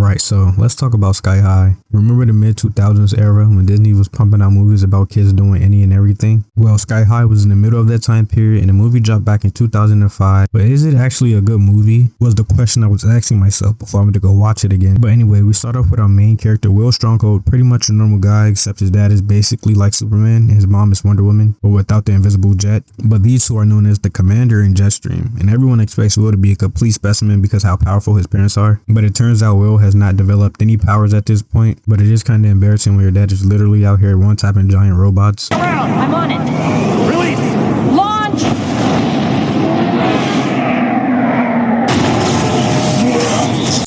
Alright, so let's talk about Sky High. Remember the mid-2000s era when Disney was pumping out movies about kids doing any and everything? Well, Sky High was in the middle of that time period and the movie dropped back in 2005. But is it actually a good movie? Was the question I was asking myself before I went to go watch it again. But anyway, we start off with our main character, Will Stronghold, pretty much a normal guy, except his dad is basically like Superman and his mom is Wonder Woman, but without the invisible jet. But these two are known as the Commander and Jetstream, and everyone expects Will to be a complete specimen because how powerful his parents are. But it turns out Will has not developed any powers at this point, but it is kind of embarrassing when your dad is literally out here one-tapping giant robots. I'm on it. Release! Launch!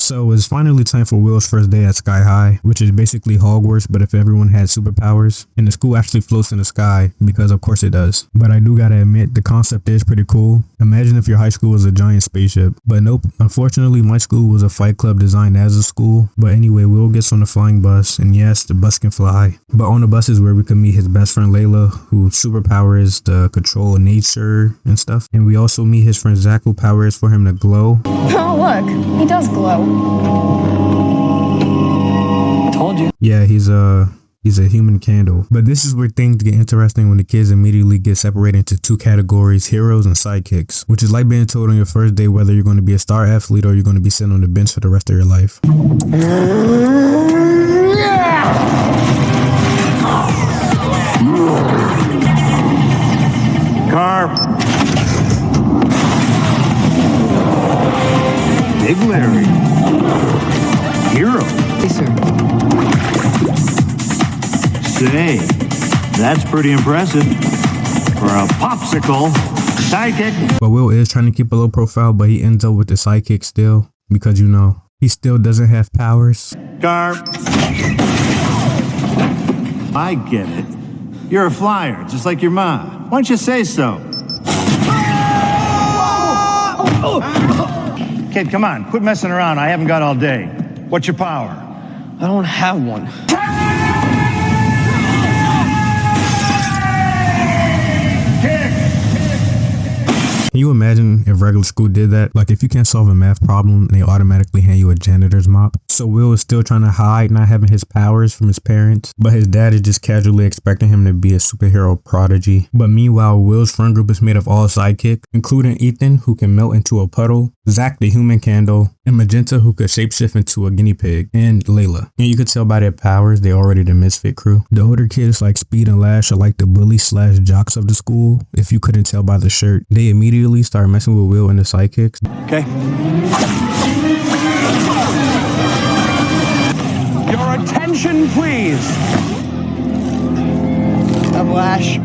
So it's finally time for Will's first day at Sky High, which is basically Hogwarts, but if everyone had superpowers, and the school actually floats in the sky, because of course it does. But I do gotta admit, the concept is pretty cool. Imagine if your high school was a giant spaceship. But nope, unfortunately my school was a fight club designed as a school. But anyway, Will gets on the flying bus, and yes, the bus can fly. But on the bus is where we can meet his best friend Layla, whose superpower is to control nature and stuff. And we also meet his friend Zach, whose power is for him to glow. Oh look, he does glow. Told you. Yeah, he's a human candle. But this is where things get interesting when the kids immediately get separated into two categories, heroes and sidekicks, which is like being told on your first day whether you're going to be a star athlete or you're going to be sitting on the bench for the rest of your life. Carp. Big Larry. Hero. Hey, sir. Say, that's pretty impressive for a popsicle sidekick. But Will is trying to keep a low profile, but he ends up with the sidekick still because, you know, he still doesn't have powers. Carp. I get it. You're a flyer, just like your mom. Why don't you say so? Kid, come on, quit messing around. I haven't got all day. What's your power? I don't have one. Can you imagine if regular school did that? Like if you can't solve a math problem, they automatically hand you a janitor's mop. So Will is still trying to hide not having his powers from his parents, but his dad is just casually expecting him to be a superhero prodigy. But meanwhile, Will's friend group is made of all sidekicks, including Ethan, who can melt into a puddle, Zach the human candle, and Magenta, who could shapeshift into a guinea pig, and Layla. And you could tell by their powers, they're already the misfit crew. The older kids like Speed and Lash are like the bully/jocks of the school. If you couldn't tell by the shirt, they immediately start messing with Will and the sidekicks. Okay. Your attention, please. I'm Lash.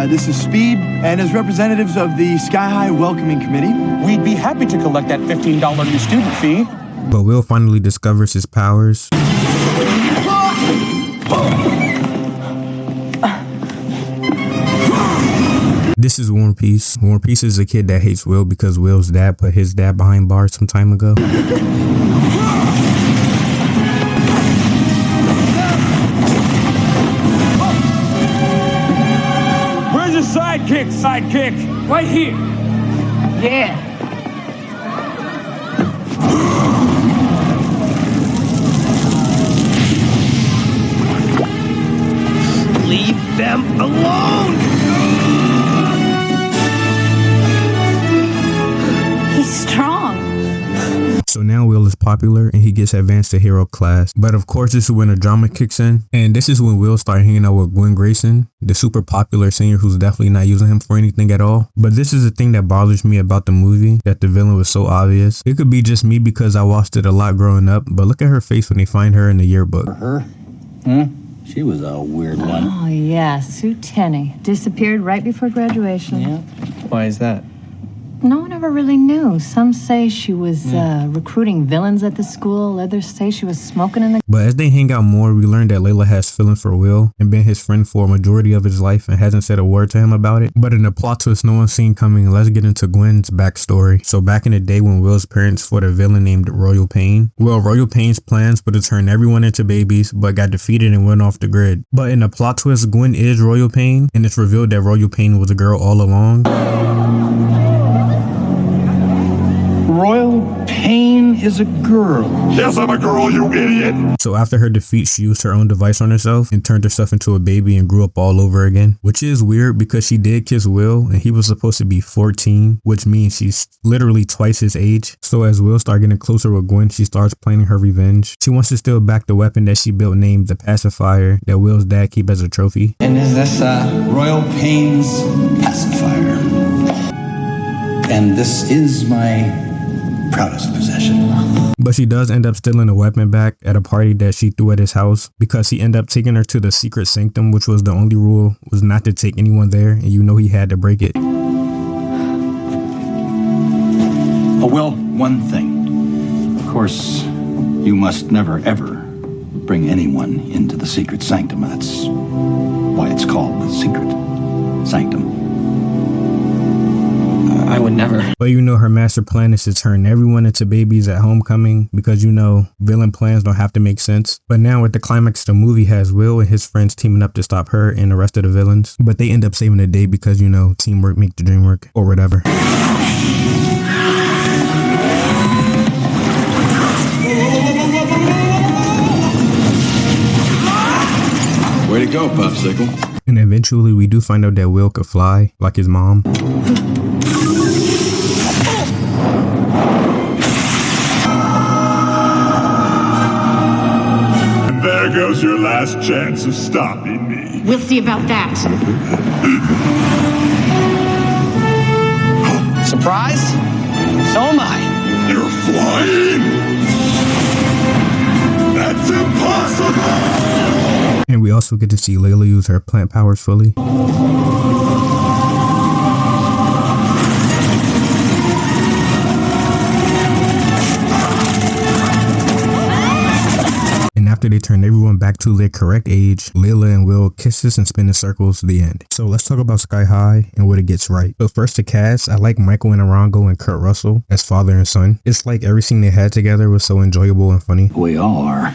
This is Speed, and as representatives of the Sky High Welcoming Committee, We'd be happy to collect that $15 new student fee. But Will finally discovers his powers. This is War Peace. War Peace is a kid that hates Will because Will's dad put his dad behind bars some time ago. Where's your sidekick, sidekick? Right here. Yeah. Leave them alone! He's strong. So now Will is popular and he gets advanced to hero class. But of course this is when the drama kicks in. And this is when Will started hanging out with Gwen Grayson, the super popular singer who's definitely not using him for anything at all. But this is the thing that bothers me about the movie, that the villain was so obvious. It could be just me because I watched it a lot growing up, but look at her face when they find her in the yearbook. Her? She was a weird one. Oh, yeah, Sue Tenney. Disappeared right before graduation. Yeah. Why is that? No one ever really knew. Some say she was recruiting villains at the school. Others say she was smoking in the... But as they hang out more, we learn that Layla has feelings for Will and been his friend for a majority of his life and hasn't said a word to him about it. But in the plot twist no one's seen coming, let's get into Gwen's backstory. So back in the day when Will's parents fought a villain named Royal Pain, well, Royal Pain's plans were to turn everyone into babies, but got defeated and went off the grid. But in the plot twist, Gwen is Royal Pain, and it's revealed that Royal Pain was a girl all along. Royal Payne is a girl. Yes, I'm a girl, you idiot. So after her defeat, she used her own device on herself and turned herself into a baby and grew up all over again, which is weird because she did kiss Will and he was supposed to be 14, which means she's literally twice his age. So as Will starts getting closer with Gwen, she starts planning her revenge. She wants to steal back the weapon that she built named the pacifier that Will's dad keep as a trophy. And is this Royal Payne's pacifier? And this is my proudest possession. But she does end up stealing the weapon back at a party that she threw at his house because he ended up taking her to the secret sanctum, which was the only rule was not to take anyone there, and you know he had to break it. Oh, well, one thing. Of course, you must never, ever bring anyone into the secret sanctum. That's why it's called the secret sanctum. I would never. But you know her master plan is to turn everyone into babies at homecoming because you know villain plans don't have to make sense. But now at the climax, the movie has Will and his friends teaming up to stop her and the rest of the villains. But they end up saving the day because you know teamwork make the dream work or whatever. Way to go, Popsicle. And eventually we do find out that Will could fly like his mom. There goes your last chance of stopping me. We'll see about that. Surprise? So am I. You're flying? That's impossible! And we also get to see Layla use her plant powers fully. And after they turn everyone back to their correct age, Layla and Will kisses and spin in circles to the end. So let's talk about Sky High and what it gets right. So first the cast, I like Michael Inarango and Kurt Russell as father and son. It's like every scene they had together was so enjoyable and funny. We all are.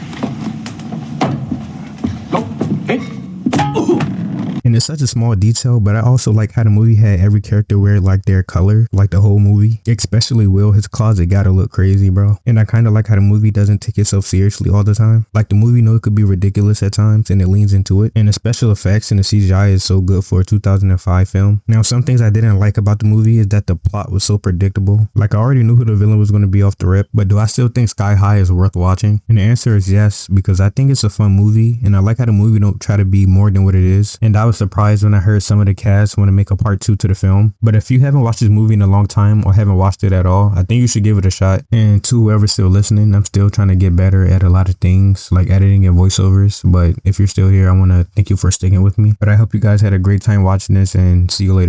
And it's such a small detail, but I also like how the movie had every character wear like their color, like the whole movie. Especially Will, his closet gotta look crazy, bro. And I kind of like how the movie doesn't take itself seriously all the time. Like the movie knows it could be ridiculous at times and it leans into it. And the special effects and the CGI is so good for a 2005 film. Now, some things I didn't like about the movie is that the plot was so predictable. Like I already knew who the villain was going to be off the rip, but do I still think Sky High is worth watching? And the answer is yes, because I think it's a fun movie and I like how the movie don't try to be more than what it is. And I was surprised when I heard some of the cast want to make a part 2 to the film. But if you haven't watched this movie in a long time or haven't watched it at all, I think you should give it a shot. And to whoever's still listening, I'm still trying to get better at a lot of things like editing and voiceovers. But if you're still here, I want to thank you for sticking with me. But I hope you guys had a great time watching this and see you later.